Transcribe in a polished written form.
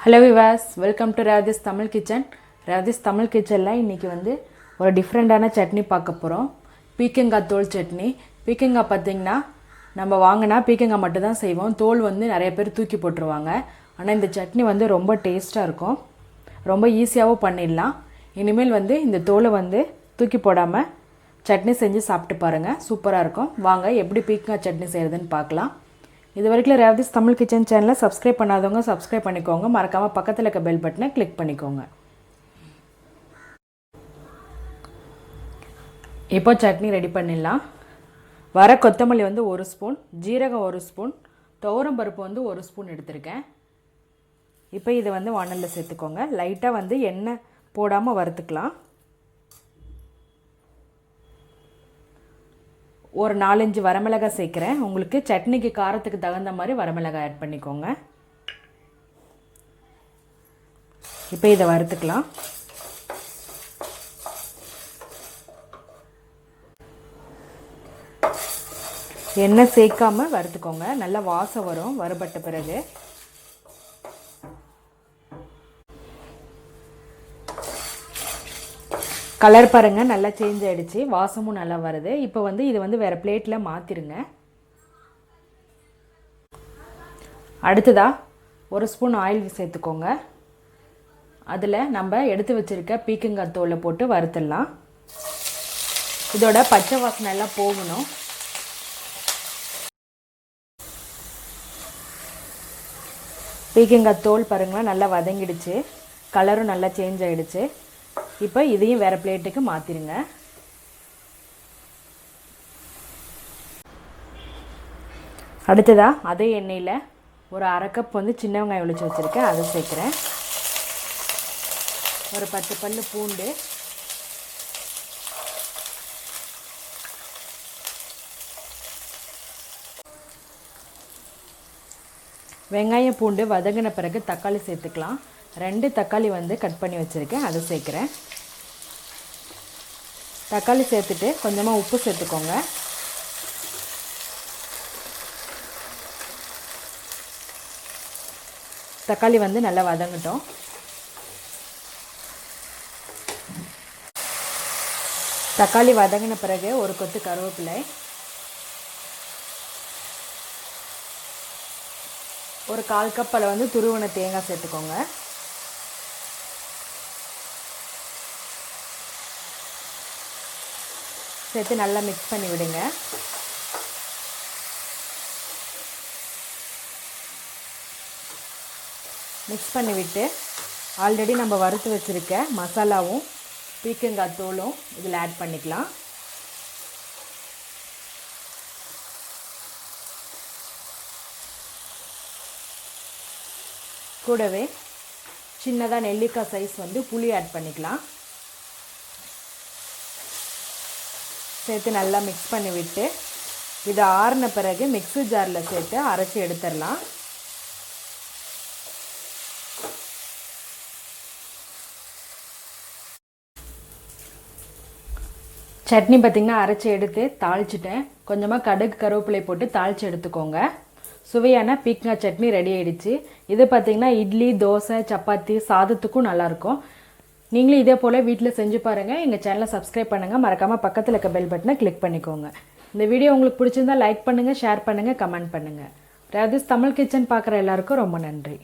Hello Vilas, welcome to Revathi's Tamil kitchen. Revathi's Tamil கிச்சனில் இன்றைக்கி ஒரு டிஃப்ரெண்ட்டான சட்னி பார்க்க போகிறோம். பீக்கங்காய் தோல் சட்னி. பீக்கங்காய் பார்த்திங்கன்னா நம்ம வாங்கினா பீக்கங்காய் மட்டும் தான் செய்வோம். தோல் நிறைய பேர் தூக்கி போட்டுருவாங்க. ஆனால் இந்த சட்னி ரொம்ப டேஸ்ட்டாக இருக்கும். ரொம்ப ஈஸியாகவும் பண்ணிடலாம். இனிமேல் இந்த தோலை தூக்கி போடாமல் சட்னி செஞ்சு சாப்பிட்டு பாருங்கள். சூப்பராக இருக்கும். வாங்க எப்படி பீக்கங்காய் சட்னி செய்கிறதுன்னு பார்க்கலாம். இது வரைக்கும் ரேவதிஸ் தமிழ் கிச்சன் சேனலை சப்ஸ்கிரைப் பண்ணாதவங்க சப்ஸ்கிரைப் பண்ணிக்கோங்க. மறக்காமல் பக்கத்தில் இருக்க பெல் பட்டனை கிளிக் பண்ணிக்கோங்க. இப்போ சட்னி ரெடி பண்ணிடலாம். வர கொத்தமல்லி 1 ஸ்பூன், ஜீரகம் 1 ஸ்பூன், துவரம் பருப்பு 1 ஸ்பூன் எடுத்திருக்கேன். இப்போ இதை வானலில் சேர்த்துக்கோங்க. லைட்டாக எண்ணெய் போடாமல் வறுத்துக்கலாம். ஒரு 4-5 வரமிளகாய் சேர்க்குறேன். உங்களுக்கு சட்னிக்கு காரத்துக்கு தகுந்த மாதிரி வரமிளகாய் ஆட் பண்ணிக்கோங்க. இப்போ இதை வறுத்துக்கலாம். எண்ணெய் சேர்க்காமல் வறுத்துக்கோங்க. நல்லா வாசம் வரும் வறுபட்ட பிறகு. கலர் பாருங்கள், நல்லா சேஞ்ச் ஆகிடுச்சு. வாசமும் நல்லா வருது. இப்போ இது வேறு பிளேட்டில் மாற்றிடுங்க. அடுத்ததாக 1 ஸ்பூன் ஆயில் சேர்த்துக்கோங்க. அதில் நம்ம எடுத்து வச்சுருக்க பீக்கங்காய் தோலை போட்டு வறுத்துடலாம். இதோட பச்சை வாசனை எல்லாம் போகணும். பீக்கங்காய் தோல் பாருங்களேன், நல்லா வதங்கிடுச்சு. கலரும் நல்லா சேஞ்ச் ஆகிடுச்சு. இப்போ இதையும் வேறு பிளேட்டுக்கு மாற்றிடுங்க. அடுத்ததாக அதே எண்ணெயில் ஒரு 1/2 கப் சின்ன வெங்காயம் ஒழிச்சு வச்சுருக்கேன். அதை சேர்க்குறேன். ஒரு 10 பல்லு பூண்டு, வெங்காயம் பூண்டு வதங்கின பிறகு தக்காளி சேர்த்துக்கலாம். 2 தக்காளி கட் பண்ணி வச்சுருக்கேன். அதை சேர்க்குறேன். தக்காளி சேர்த்துட்டு கொஞ்சமாக உப்பு சேர்த்துக்கோங்க. தக்காளி நல்லா வதங்கட்டும். தக்காளி வதங்கின பிறகு ஒரு கொத்து கருவேப்பிலை, ஒரு 1/4 கப் அளவு துருவன தேங்காய் சேர்த்துக்கோங்க. சேர்த்து நல்லா மிக்ஸ் பண்ணி விடுங்க. மிக்ஸ் பண்ணி விட்டு ஆல்ரெடி நம்ம வறுத்து வச்சுருக்க மசாலாவும் பீக்கங்காய் தோலும் இதில் ஆட் பண்ணிக்கலாம். கூடவே சின்னதாக நெல்லிக்காய் சைஸ் புளி ஆட் பண்ணிக்கலாம். சேர்த்து நல்லா மிக்ஸ் பண்ணி விட்டு இதை ஆறின பிறகு மிக்ஸி ஜாரில் சேர்த்து அரைச்சி எடுத்துடலாம். சட்னி பார்த்திங்கன்னா அரைச்சி எடுத்து தாளிச்சிட்டேன். கொஞ்சமாக கடுகு கருவேப்பிலை போட்டு தாளித்து எடுத்துக்கோங்க. சுவையான பீக்கங்காய் சட்னி ரெடி ஆகிடுச்சு. இது பார்த்திங்கன்னா இட்லி, தோசை, சப்பாத்தி, சாதத்துக்கும் நல்லாயிருக்கும். நீங்களும் இதே போல் வீட்டில் செஞ்சு பாருங்கள். எங்கள் சேனலை சப்ஸ்கிரைப் பண்ணுங்கள். மறக்காமல் பக்கத்தில் இருக்க பெல் பட்டனை கிளிக் பண்ணிக்கோங்க. இந்த வீடியோ உங்களுக்கு பிடிச்சிருந்தால் லைக் பண்ணுங்கள், ஷேர் பண்ணுங்கள், கமெண்ட் பண்ணுங்கள். ரேவதிஸ் தமிழ் கிச்சன் பார்க்குற எல்லாருக்கும் ரொம்ப நன்றி.